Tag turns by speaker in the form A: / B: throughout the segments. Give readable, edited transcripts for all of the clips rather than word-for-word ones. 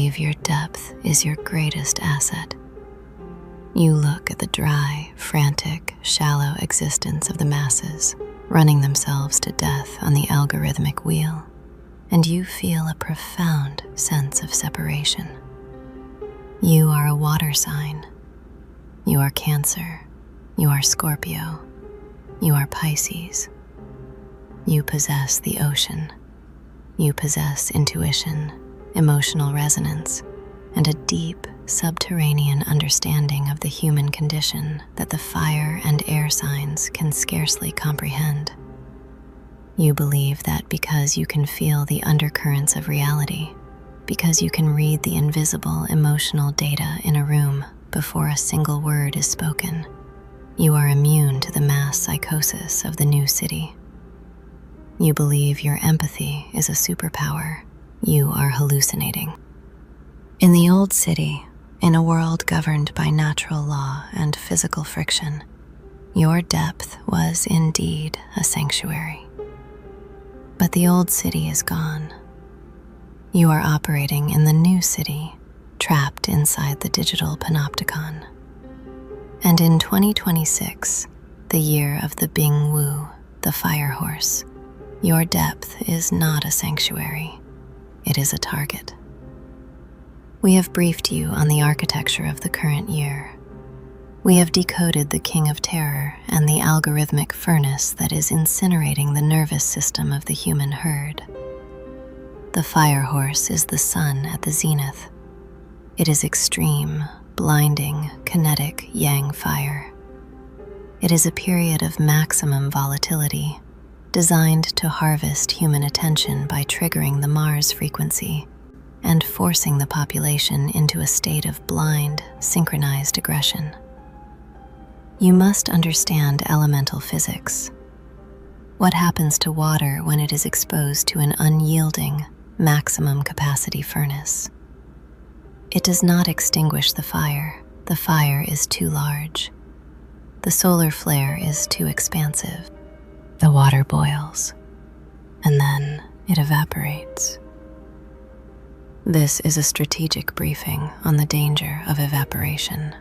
A: believe your depth is your greatest asset. You look at the dry, frantic, shallow existence of the masses, running themselves to death on the algorithmic wheel, and you feel a profound sense of separation. You are a water sign. You are Cancer. You are Scorpio. You are Pisces. You possess the ocean. You possess intuition, emotional resonance, and a deep, subterranean understanding of the human condition that the fire and air signs can scarcely comprehend. You believe that because you can feel the undercurrents of reality, because you can read the invisible emotional data in a room before a single word is spoken, you are immune to the mass psychosis of the new city. You believe your empathy is a superpower. You are hallucinating. In the old city, in a world governed by natural law and physical friction, your depth was indeed a sanctuary. But the old city is gone. You are operating in the new city, trapped inside the digital panopticon. And in 2026, the year of the Bing Wu, the fire horse, your depth is not a sanctuary, it is a target. We have briefed you on the architecture of the current year. We have decoded the King of Terror and the algorithmic furnace that is incinerating the nervous system of the human herd. The fire horse is the sun at the zenith. It is extreme, blinding, kinetic yang fire. It is a period of maximum volatility, designed to harvest human attention by triggering the Mars frequency and forcing the population into a state of blind, synchronized aggression. You must understand elemental physics. What happens to water when it is exposed to an unyielding, maximum capacity furnace? It does not extinguish the fire. The fire is too large. The solar flare is too expansive. The water boils, and then it evaporates. This is a strategic briefing on the danger of evaporation.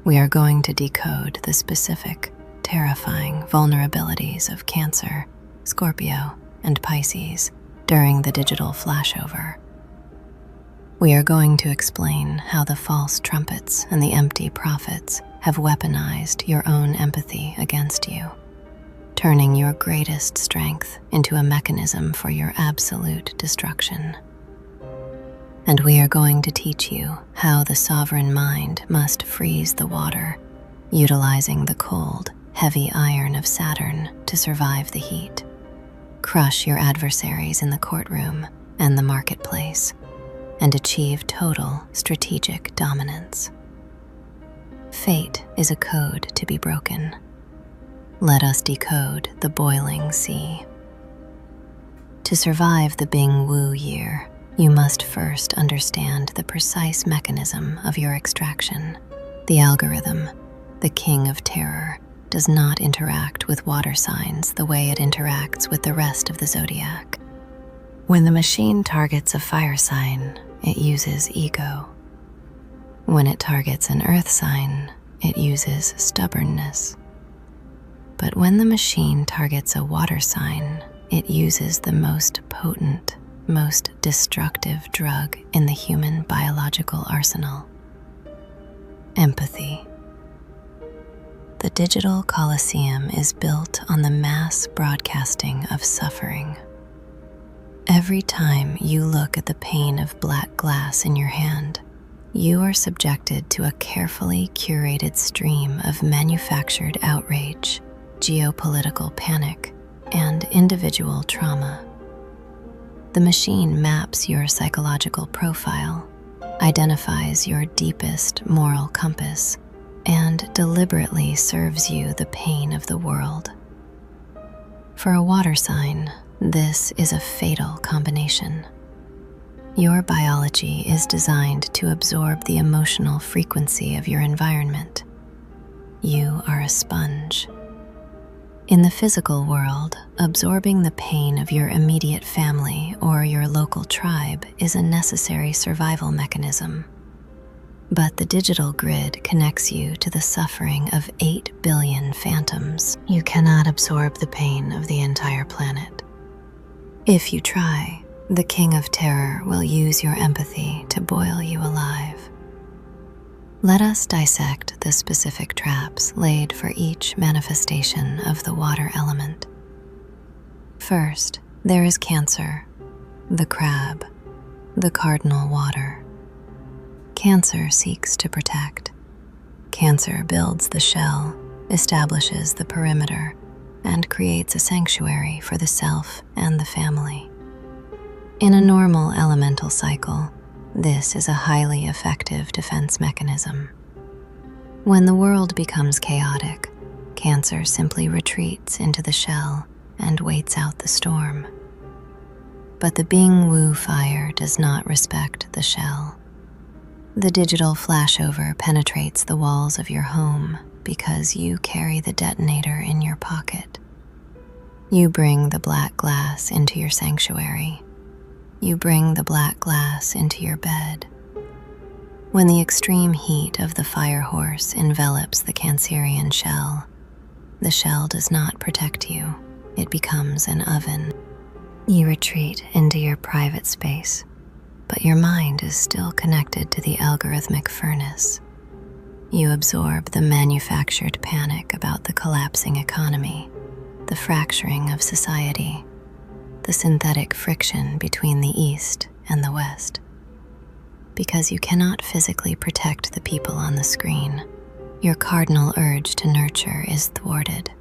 A: We are going to decode the specific, terrifying vulnerabilities of Cancer, Scorpio, and Pisces during the digital flashover. We are going to explain how the false trumpets and the empty prophets have weaponized your own empathy against you, turning your greatest strength into a mechanism for your absolute destruction. And we are going to teach you how the sovereign mind must freeze the water, utilizing the cold, heavy iron of Saturn to survive the heat. Crush your adversaries in the courtroom and the marketplace, and achieve total strategic dominance. Fate is a code to be broken. Let us decode the boiling sea. To survive the Bing Wu year, you must first understand the precise mechanism of your extraction. The algorithm, the King of Terror, does not interact with water signs the way it interacts with the rest of the zodiac. When the machine targets a fire sign, it uses ego. When it targets an earth sign, it uses stubbornness. But when the machine targets a water sign, it uses the most potent, most destructive drug in the human biological arsenal: empathy. The digital Colosseum is built on the mass broadcasting of suffering. Every time you look at the pane of black glass in your hand, you are subjected to a carefully curated stream of manufactured outrage, geopolitical panic, and individual trauma. The machine maps your psychological profile, identifies your deepest moral compass, and deliberately serves you the pain of the world. For a water sign, this is a fatal combination. Your biology is designed to absorb the emotional frequency of your environment. You are a sponge. In the physical world, absorbing the pain of your immediate family or your local tribe is a necessary survival mechanism. But the digital grid connects you to the suffering of 8 billion phantoms. You cannot absorb the pain of the entire planet. If you try, the King of Terror will use your empathy to boil you alive. Let us dissect the specific traps laid for each manifestation of the water element. First, there is Cancer, the crab, the cardinal water. Cancer seeks to protect. Cancer builds the shell, establishes the perimeter, and creates a sanctuary for the self and the family. In a normal elemental cycle, this is a highly effective defense mechanism. When the world becomes chaotic, Cancer simply retreats into the shell and waits out the storm. But the Bing Wu fire does not respect the shell. The digital flashover penetrates the walls of your home because you carry the detonator in your pocket. You bring the black glass into your sanctuary. You bring the black glass into your bed. When the extreme heat of the fire horse envelops the Cancerian shell, the shell does not protect you. It becomes an oven. You retreat into your private space, but your mind is still connected to the algorithmic furnace. You absorb the manufactured panic about the collapsing economy, the fracturing of society, the synthetic friction between the East and the West. Because you cannot physically protect the people on the screen, your cardinal urge to nurture is thwarted.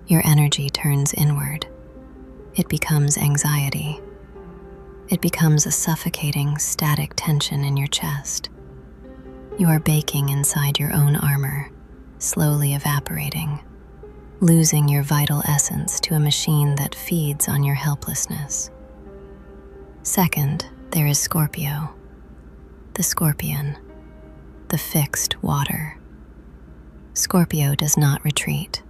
A: Your energy turns inward. It becomes anxiety. It becomes a suffocating, static tension in your chest. You are baking inside your own armor, slowly evaporating, losing your vital essence to a machine that feeds on your helplessness. Second, there is Scorpio, the scorpion, the fixed water. Scorpio does not retreat.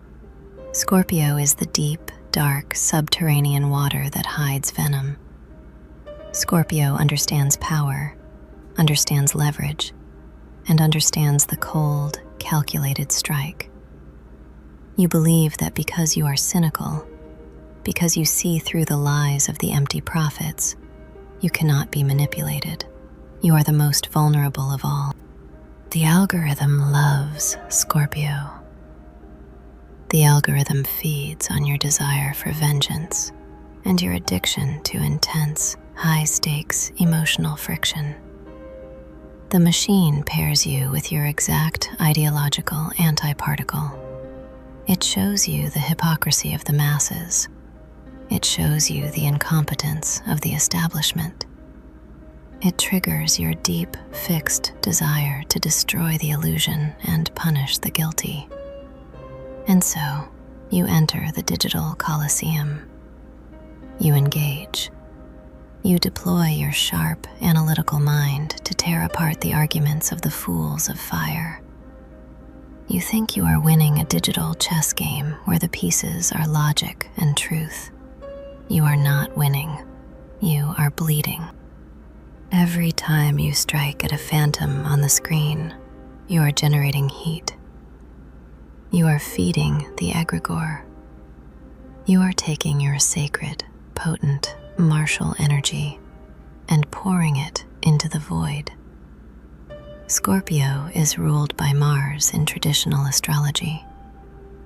A: Scorpio is the deep, dark, subterranean water that hides venom. Scorpio understands power, understands leverage, and understands the cold, calculated strike. You believe that because you are cynical, because you see through the lies of the empty prophets, you cannot be manipulated. You are the most vulnerable of all. The algorithm loves Scorpio. The algorithm feeds on your desire for vengeance and your addiction to intense, high-stakes emotional friction. The machine pairs you with your exact ideological antiparticle. It shows you the hypocrisy of the masses. It shows you the incompetence of the establishment. It triggers your deep, fixed desire to destroy the illusion and punish the guilty. And so, you enter the digital coliseum. You engage. You deploy your sharp, analytical mind to tear apart the arguments of the fools of fire. You think you are winning a digital chess game where the pieces are logic and truth. You are not winning. You are bleeding. Every time you strike at a phantom on the screen, you are generating heat. You are feeding the egregore. You are taking your sacred, potent, martial energy and pouring it into the void. Scorpio is ruled by Mars in traditional astrology,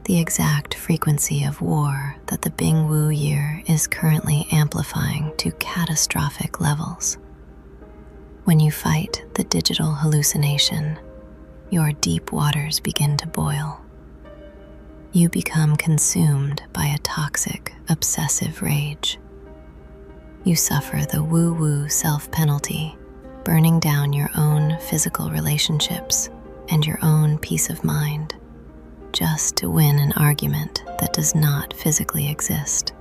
A: the exact frequency of war that the Bing Wu year is currently amplifying to catastrophic levels. When you fight the digital hallucination, your deep waters begin to boil. You become consumed by a toxic, obsessive rage. You suffer the woo-woo self-penalty, burning down your own physical relationships and your own peace of mind, just to win an argument that does not physically exist.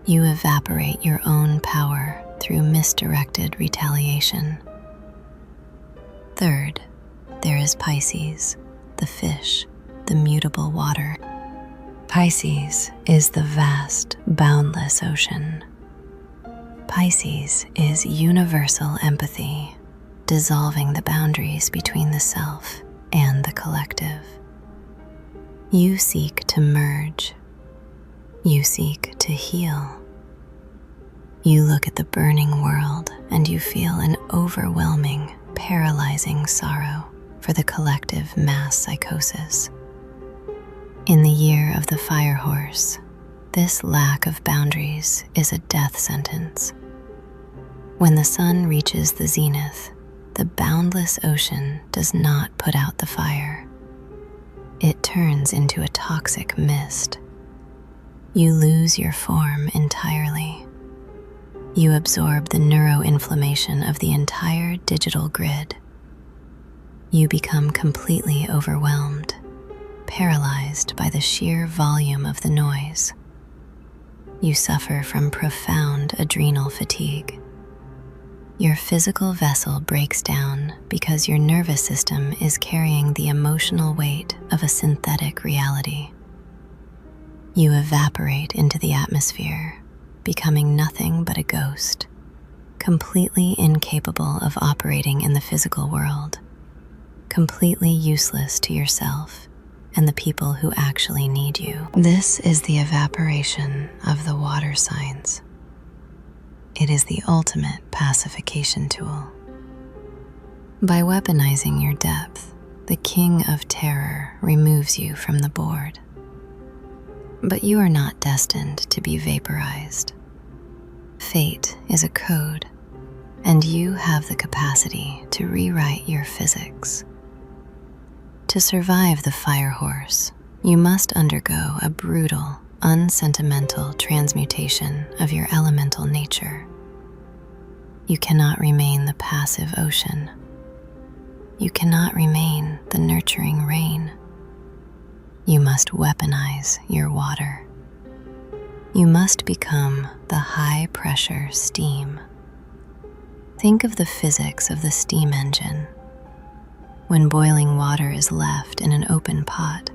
A: You evaporate your own power through misdirected retaliation. Third, there is Pisces, the fish, the mutable water. Pisces is the vast, boundless ocean. Pisces is universal empathy, dissolving the boundaries between the self and the collective. You seek to merge. You seek to heal. You look at the burning world and you feel an overwhelming, paralyzing sorrow for the collective mass psychosis. In the year of the fire horse, this lack of boundaries is a death sentence. When the sun reaches the zenith, the boundless ocean does not put out the fire. It turns into a toxic mist. You lose your form entirely. You absorb the neuroinflammation of the entire digital grid. You become completely overwhelmed, paralyzed by the sheer volume of the noise. You suffer from profound adrenal fatigue. Your physical vessel breaks down because your nervous system is carrying the emotional weight of a synthetic reality. You evaporate into the atmosphere, becoming nothing but a ghost, completely incapable of operating in the physical world, completely useless to yourself and the people who actually need you. This is the evaporation of the water signs. It is the ultimate pacification tool. By weaponizing your depth, the King of Terror removes you from the board. But you are not destined to be vaporized. Fate is a code, and you have the capacity to rewrite your physics. To survive the fire horse, you must undergo a brutal, unsentimental transmutation of your elemental nature. You cannot remain the passive ocean. You cannot remain the nurturing rain. You must weaponize your water. You must become the high-pressure steam. Think of the physics of the steam engine. When boiling water is left in an open pot,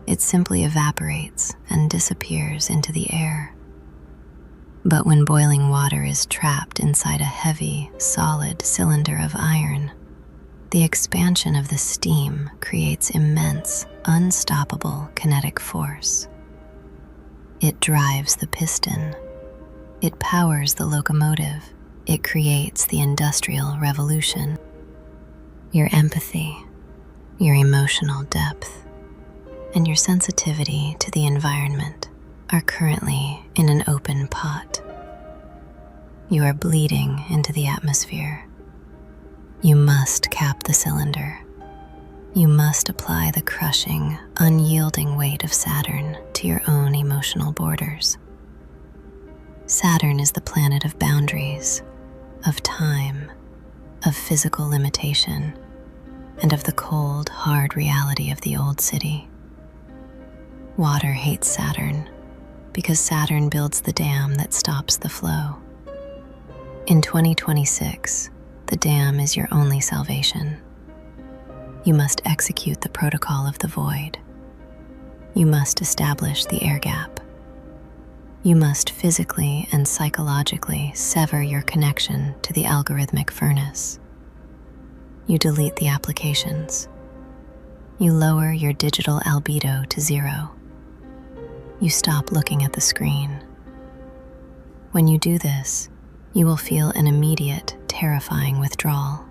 A: it simply evaporates and disappears into the air. But when boiling water is trapped inside a heavy, solid cylinder of iron, the expansion of the steam creates immense, unstoppable kinetic force. It drives the piston. It powers the locomotive. It creates the industrial revolution. Your empathy, your emotional depth, and your sensitivity to the environment are currently in an open pot. You are bleeding into the atmosphere. You must cap the cylinder. You must apply the crushing, unyielding weight of Saturn to your own emotional borders. Saturn is the planet of boundaries, of time, of physical limitation, and of the cold, hard reality of the old city. Water hates Saturn because Saturn builds the dam that stops the flow. In 2026, the dam is your only salvation. You must execute the protocol of the void. You must establish the air gap. You must physically and psychologically sever your connection to the algorithmic furnace. You delete the applications. You lower your digital albedo to 0. You stop looking at the screen. When you do this, you will feel an immediate, terrifying withdrawal.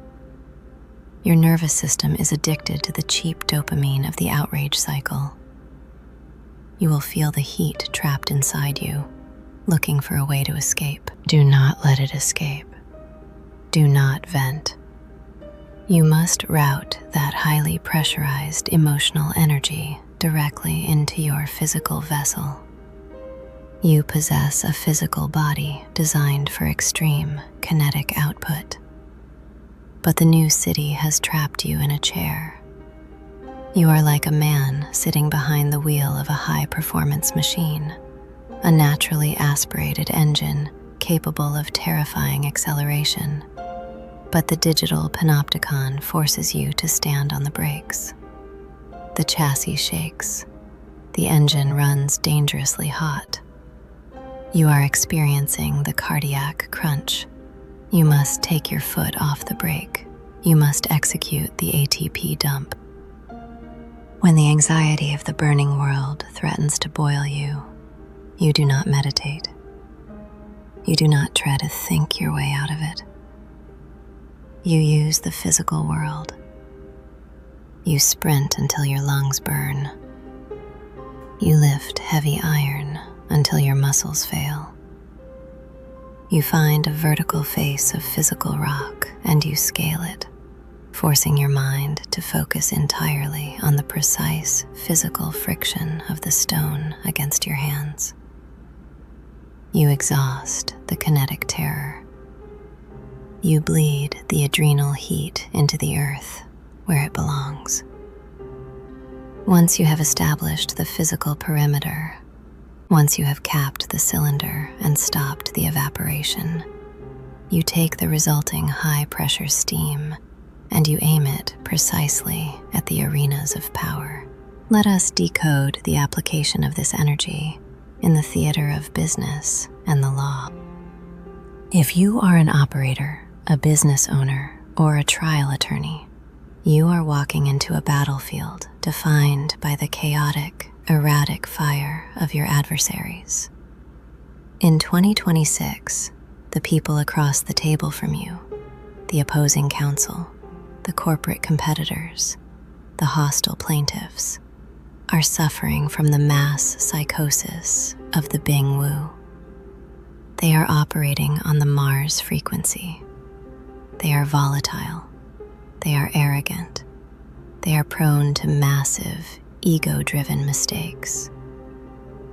A: Your nervous system is addicted to the cheap dopamine of the outrage cycle. You will feel the heat trapped inside you, looking for a way to escape. Do not let it escape. Do not vent. You must route that highly pressurized emotional energy directly into your physical vessel. You possess a physical body designed for extreme kinetic output. But the new city has trapped you in a chair. You are like a man sitting behind the wheel of a high-performance machine, a naturally aspirated engine capable of terrifying acceleration. But the digital panopticon forces you to stand on the brakes. The chassis shakes. The engine runs dangerously hot. You are experiencing the cardiac crunch. You must take your foot off the brake. You must execute the ATP dump. When the anxiety of the burning world threatens to boil you, you do not meditate. You do not try to think your way out of it. You use the physical world. You sprint until your lungs burn. You lift heavy iron until your muscles fail. You find a vertical face of physical rock and you scale it, forcing your mind to focus entirely on the precise physical friction of the stone against your hands. You exhaust the kinetic terror. You bleed the adrenal heat into the earth where it belongs. Once you have established the physical perimeter, once you have capped the cylinder and stopped the evaporation, you take the resulting high-pressure steam and you aim it precisely at the arenas of power. Let us decode the application of this energy in the theater of business and the law. If you are an operator, a business owner, or a trial attorney, you are walking into a battlefield defined by the chaotic, erratic fire of your adversaries. In 2026, the people across the table from you, the opposing counsel, the corporate competitors, the hostile plaintiffs, are suffering from the mass psychosis of the Bing Wu. They are operating on the Mars frequency. They are volatile. They are arrogant. They are prone to massive, ego-driven mistakes.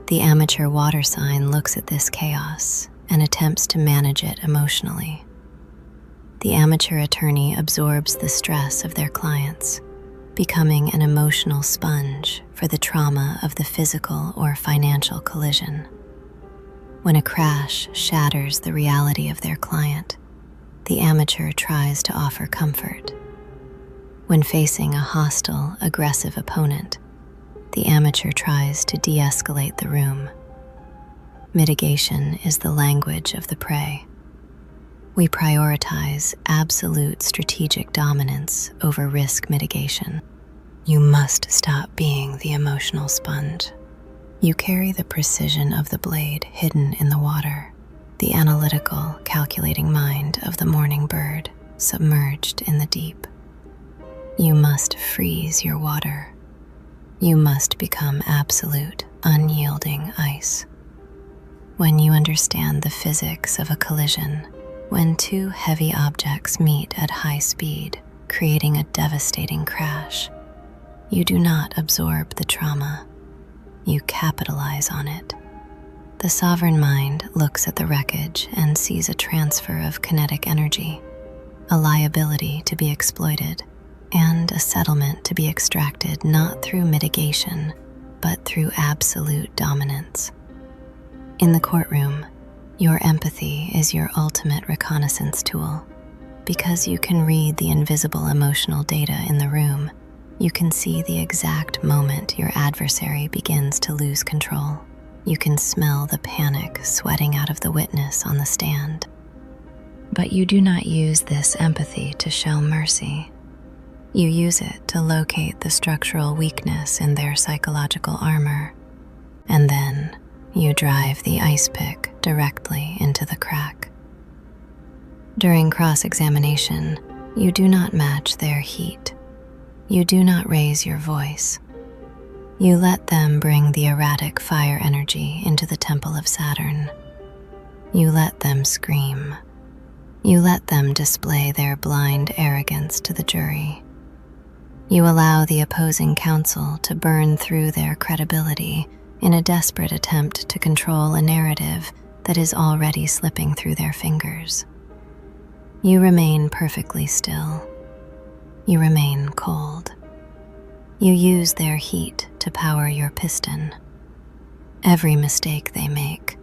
A: The amateur water sign looks at this chaos and attempts to manage it emotionally. The amateur attorney absorbs the stress of their clients, becoming an emotional sponge for the trauma of the physical or financial collision. When a crash shatters the reality of their client, the amateur tries to offer comfort. When facing a hostile, aggressive opponent, the amateur tries to de-escalate the room. Mitigation is the language of the prey. We prioritize absolute strategic dominance over risk mitigation. You must stop being the emotional sponge. You carry the precision of the blade hidden in the water, the analytical, calculating mind of the morning bird submerged in the deep. You must freeze your water. You must become absolute, unyielding ice. When you understand the physics of a collision, when two heavy objects meet at high speed, creating a devastating crash, you do not absorb the trauma. You capitalize on it. The sovereign mind looks at the wreckage and sees a transfer of kinetic energy, a liability to be exploited, and a settlement to be extracted not through mitigation, but through absolute dominance. In the courtroom, your empathy is your ultimate reconnaissance tool. Because you can read the invisible emotional data in the room, you can see the exact moment your adversary begins to lose control. You can smell the panic sweating out of the witness on the stand. But you do not use this empathy to show mercy. You use it to locate the structural weakness in their psychological armor, and then you drive the ice pick directly into the crack. During cross-examination, you do not match their heat. You do not raise your voice. You let them bring the erratic fire energy into the temple of Saturn. You let them scream. You let them display their blind arrogance to the jury. You allow the opposing counsel to burn through their credibility in a desperate attempt to control a narrative that is already slipping through their fingers. You remain perfectly still. You remain cold. You use their heat to power your piston. Every mistake they make,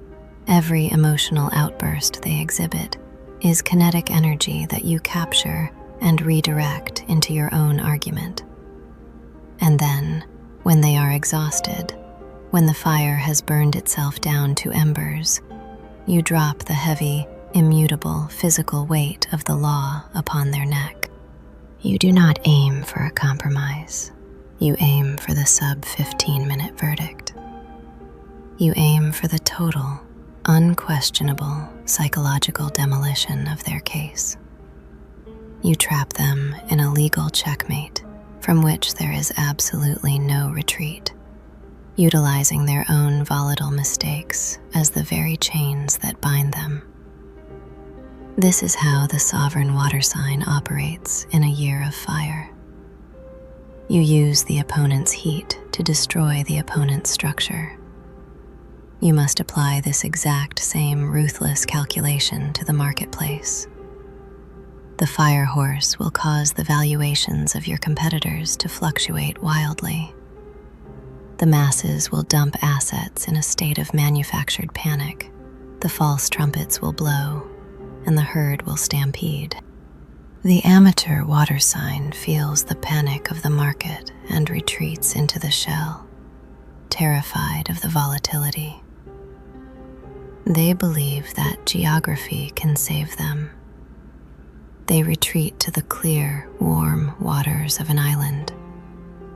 A: every emotional outburst they exhibit, is kinetic energy that you capture and redirect into your own argument. And then, when they are exhausted, When the fire has burned itself down to embers, you drop the heavy, immutable physical weight of the law upon their neck. You do not aim for a compromise. You aim for the sub-15-minute verdict. You aim for the total, unquestionable psychological demolition of their case. You trap them in a legal checkmate from which there is absolutely no retreat, utilizing their own volatile mistakes as the very chains that bind them. This is how the sovereign water sign operates in a year of fire. You use the opponent's heat to destroy the opponent's structure. You must apply this exact same ruthless calculation to the marketplace. The fire horse will cause the valuations of your competitors to fluctuate wildly. The masses will dump assets in a state of manufactured panic. The false trumpets will blow, and the herd will stampede. The amateur water sign feels the panic of the market and retreats into the shell, terrified of the volatility. They believe that geography can save them. They retreat to the clear, warm waters of an island,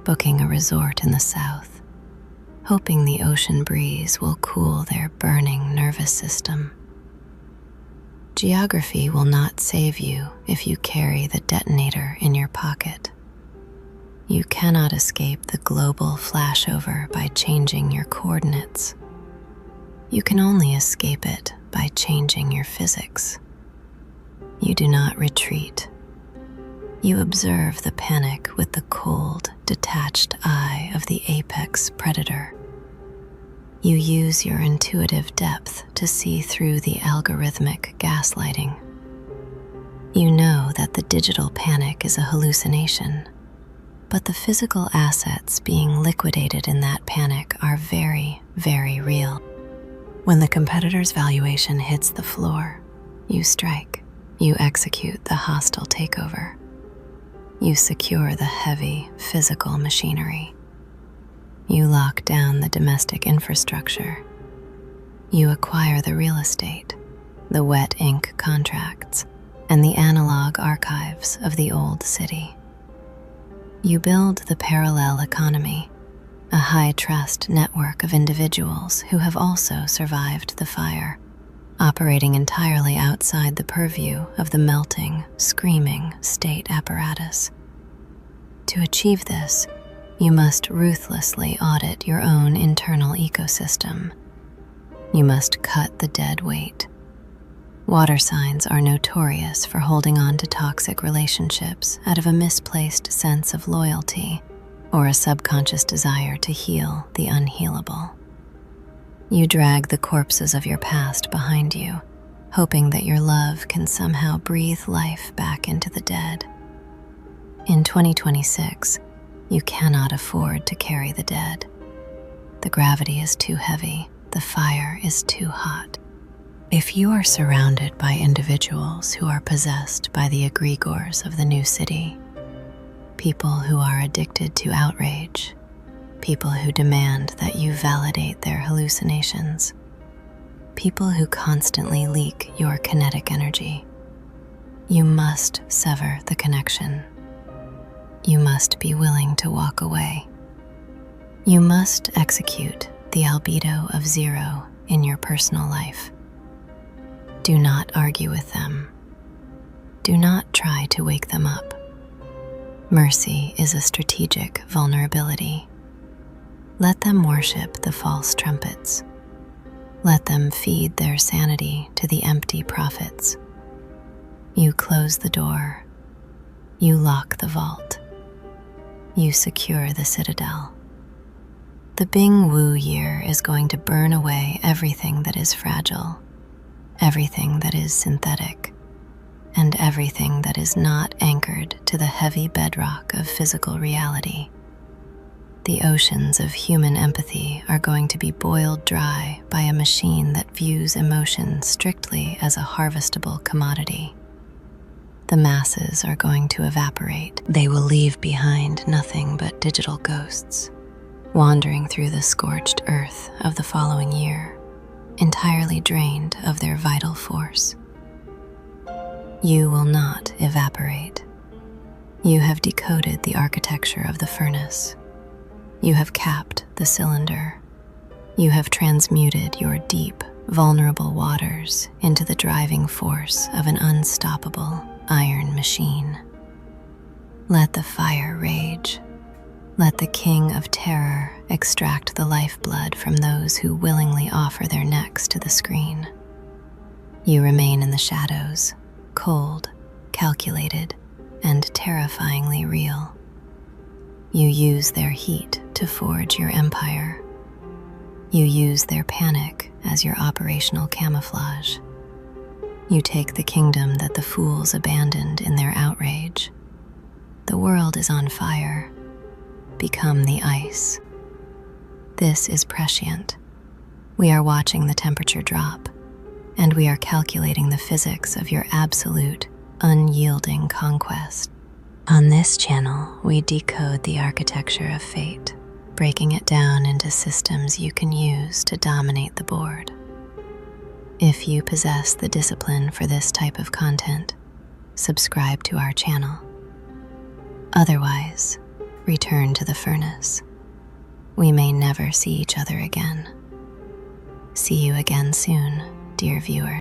A: booking a resort in the south, hoping the ocean breeze will cool their burning nervous system. Geography will not save you if you carry the detonator in your pocket. You cannot escape the global flashover by changing your coordinates. You can only escape it by changing your physics. You do not retreat. You observe the panic with the cold, detached eye of the apex predator. You use your intuitive depth to see through the algorithmic gaslighting. You know that the digital panic is a hallucination, but the physical assets being liquidated in that panic are very, very real. When the competitor's valuation hits the floor, you strike. You execute the hostile takeover. You secure the heavy, physical machinery. You lock down the domestic infrastructure. You acquire the real estate, the wet ink contracts, and the analog archives of the old city. You build the parallel economy, a high-trust network of individuals who have also survived the fire, operating entirely outside the purview of the melting, screaming state apparatus. To achieve this, you must ruthlessly audit your own internal ecosystem. You must cut the dead weight. Water signs are notorious for holding on to toxic relationships out of a misplaced sense of loyalty or a subconscious desire to heal the unhealable. You drag the corpses of your past behind you, hoping that your love can somehow breathe life back into the dead. In 2026, you cannot afford to carry the dead. The gravity is too heavy, the fire is too hot. If you are surrounded by individuals who are possessed by the egregores of the new city, people who are addicted to outrage, people who demand that you validate their hallucinations, people who constantly leak your kinetic energy, you must sever the connection. You must be willing to walk away. You must execute the albedo of 0 in your personal life. Do not argue with them. Do not try to wake them up. Mercy is a strategic vulnerability. Let them worship the false trumpets. Let them feed their sanity to the empty prophets. You close the door. You lock the vault. You secure the citadel. The Bing Wu year is going to burn away everything that is fragile, everything that is synthetic, and everything that is not anchored to the heavy bedrock of physical reality. The oceans of human empathy are going to be boiled dry by a machine that views emotion strictly as a harvestable commodity. The masses are going to evaporate. They will leave behind nothing but digital ghosts. wandering through the scorched earth of the following year, entirely drained of their vital force. You will not evaporate. You have decoded the architecture of the furnace. You have capped the cylinder. You have transmuted your deep, vulnerable waters into the driving force of an unstoppable iron machine. Let the fire rage. Let the king of terror extract the lifeblood from those who willingly offer their necks to the screen. You remain in the shadows, cold, calculated, and terrifyingly real. You use their heat to forge your empire. You use their panic as your operational camouflage. You take the kingdom that the fools abandoned in their outrage. The world is on fire. Become the ice. This is prescient. We are watching the temperature drop, and we are calculating the physics of your absolute, unyielding conquest. On this channel, we decode the architecture of fate, breaking it down into systems you can use to dominate the board. If you possess the discipline for this type of content, subscribe to our channel. Otherwise, return to the furnace. We may never see each other again. See you again soon, dear viewer.